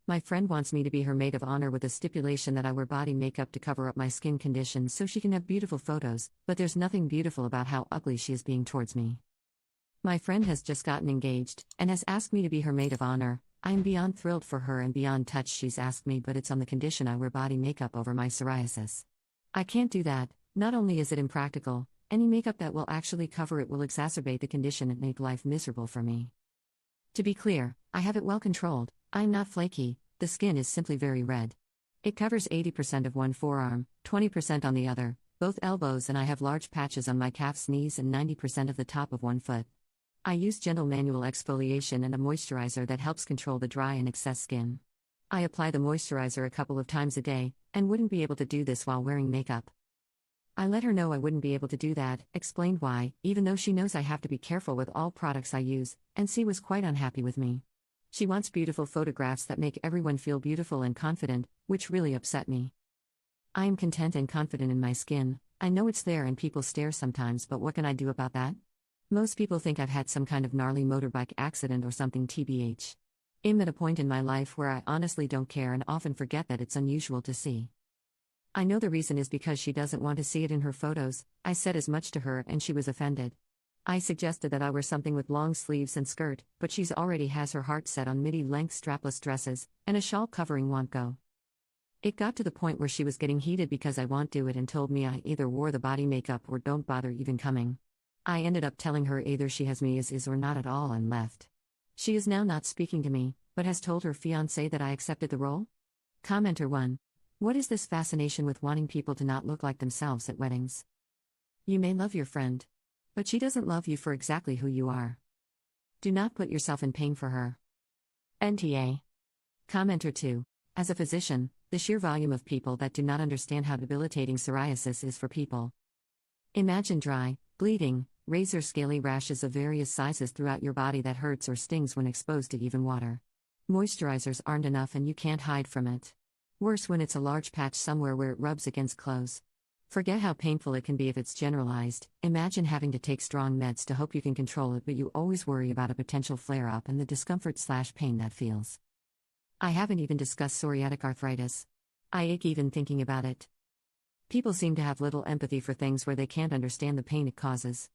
My friend wants me to be her maid of honor with a stipulation that I wear body makeup to cover up my skin condition so she can have beautiful photos, but there's nothing beautiful about how ugly she is being towards me. My friend has just gotten engaged, and has asked me to be her maid of honor. I am beyond thrilled for her and beyond touched she's asked me, but it's on the condition I wear body makeup over my psoriasis. I can't do that. Not only is it impractical, any makeup that will actually cover it will exacerbate the condition and make life miserable for me. To be clear, I have it well controlled. I'm not flaky, the skin is simply very red. It covers 80% of one forearm, 20% on the other, both elbows, and I have large patches on my calves, knees, and 90% of the top of one foot. I use gentle manual exfoliation and a moisturizer that helps control the dry and excess skin. I apply the moisturizer a couple of times a day, and wouldn't be able to do this while wearing makeup. I let her know I wouldn't be able to do that, explained why, even though she knows I have to be careful with all products I use, and she was quite unhappy with me. She wants beautiful photographs that make everyone feel beautiful and confident, which really upset me. I am content and confident in my skin. I know it's there and people stare sometimes, but what can I do about that? Most people think I've had some kind of gnarly motorbike accident or something, tbh. I'm at a point in my life where I honestly don't care and often forget that it's unusual to see. I know the reason is because she doesn't want to see it in her photos. I said as much to her and she was offended. I suggested that I wear something with long sleeves and skirt, but she's already has her heart set on midi-length strapless dresses, and a shawl covering won't go. It got to the point where she was getting heated because I won't do it and told me I either wore the body makeup or don't bother even coming. I ended up telling her either she has me as is or not at all and left. She is now not speaking to me, but has told her fiancé that I accepted the role? Commenter 1. What is this fascination with wanting people to not look like themselves at weddings? You may love your friend, but she doesn't love you for exactly who you are. Do not put yourself in pain for her. NTA. Commenter 2. As a physician, the sheer volume of people that do not understand how debilitating psoriasis is for people. Imagine dry, bleeding, razor scaly rashes of various sizes throughout your body that hurts or stings when exposed to even water. Moisturizers aren't enough and you can't hide from it. Worse when it's a large patch somewhere where it rubs against clothes. Forget how painful it can be if it's generalized. Imagine having to take strong meds to hope you can control it, but you always worry about a potential flare-up and the discomfort/pain that feels. I haven't even discussed psoriatic arthritis. I ache even thinking about it. People seem to have little empathy for things where they can't understand the pain it causes.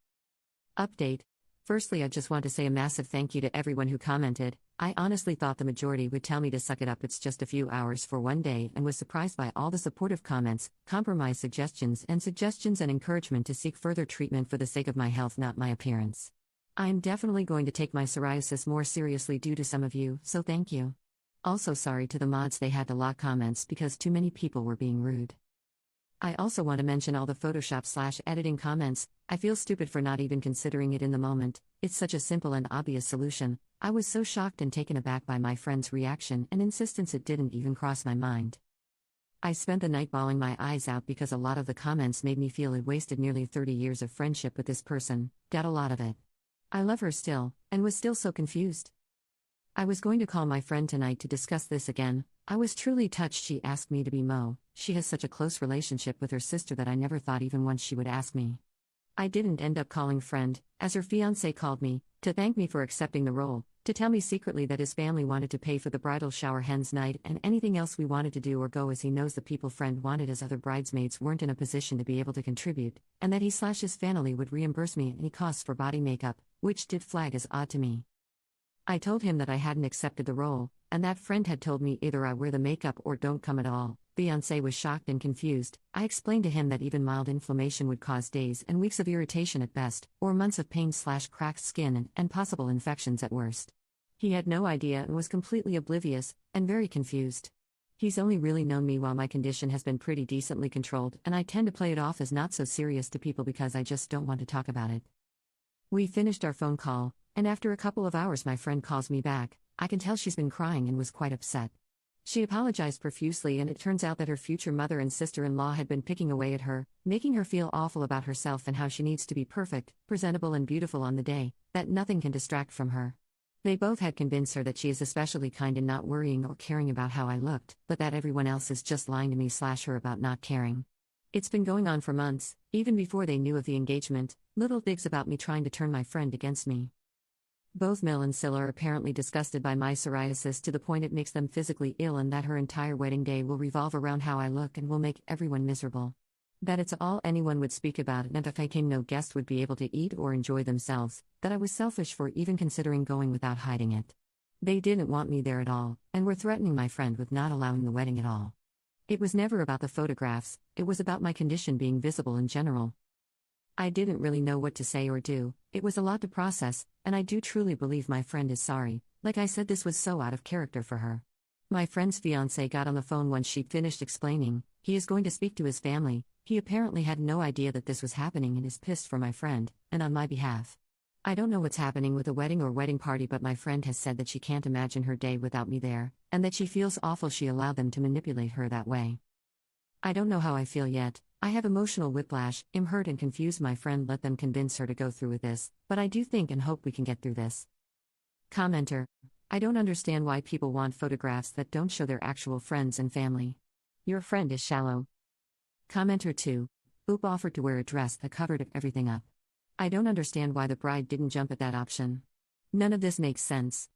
Update. Firstly, I just want to say a massive thank you to everyone who commented. I honestly thought the majority would tell me to suck it up, it's just a few hours for one day, and was surprised by all the supportive comments, compromise suggestions and encouragement to seek further treatment for the sake of my health, not my appearance. I am definitely going to take my psoriasis more seriously due to some of you, so thank you. Also sorry to the mods, they had to lock comments because too many people were being rude. I also want to mention all the Photoshop/editing comments. I feel stupid for not even considering it in the moment. It's such a simple and obvious solution. I was so shocked and taken aback by my friend's reaction and insistence it didn't even cross my mind. I spent the night bawling my eyes out because a lot of the comments made me feel I'd wasted nearly 30 years of friendship with this person. Got a lot of it. I love her still, and was still so confused. I was going to call my friend tonight to discuss this again. I was truly touched she asked me to be Mo. She has such a close relationship with her sister that I never thought even once she would ask me. I didn't end up calling friend, as her fiancé called me, to thank me for accepting the role, to tell me secretly that his family wanted to pay for the bridal shower, hen's night, and anything else we wanted to do or go, as he knows the people friend wanted as other bridesmaids weren't in a position to be able to contribute, and that he/his family would reimburse me any costs for body makeup, which did flag as odd to me. I told him that I hadn't accepted the role, and that friend had told me either I wear the makeup or don't come at all. Fiancé was shocked and confused. I explained to him that even mild inflammation would cause days and weeks of irritation at best, or months of pain/cracked skin and possible infections at worst. He had no idea and was completely oblivious, and very confused. He's only really known me while my condition has been pretty decently controlled, and I tend to play it off as not so serious to people because I just don't want to talk about it. We finished our phone call, and after a couple of hours my friend calls me back. I can tell she's been crying and was quite upset. She apologized profusely, and it turns out that her future mother and sister-in-law had been picking away at her, making her feel awful about herself and how she needs to be perfect, presentable and beautiful on the day, that nothing can distract from her. They both had convinced her that she is especially kind in not worrying or caring about how I looked, but that everyone else is just lying to me/her about not caring. It's been going on for months, even before they knew of the engagement, little digs about me trying to turn my friend against me. Both Mel and Sil are apparently disgusted by my psoriasis to the point it makes them physically ill, and that her entire wedding day will revolve around how I look and will make everyone miserable. That it's all anyone would speak about, and if I came, no guest would be able to eat or enjoy themselves, that I was selfish for even considering going without hiding it. They didn't want me there at all, and were threatening my friend with not allowing the wedding at all. It was never about the photographs, it was about my condition being visible in general. I didn't really know what to say or do, it was a lot to process, and I do truly believe my friend is sorry. Like I said, this was so out of character for her. My friend's fiancé got on the phone once she finished explaining, he is going to speak to his family. He apparently had no idea that this was happening and is pissed for my friend, and on my behalf. I don't know what's happening with the wedding or wedding party, but my friend has said that she can't imagine her day without me there, and that she feels awful she allowed them to manipulate her that way. I don't know how I feel yet. I have emotional whiplash, am hurt and confused. My friend let them convince her to go through with this, but I do think and hope we can get through this. Commenter: I don't understand why people want photographs that don't show their actual friends and family. Your friend is shallow. Commenter 2: Oop offered to wear a dress that covered everything up. I don't understand why the bride didn't jump at that option. None of this makes sense.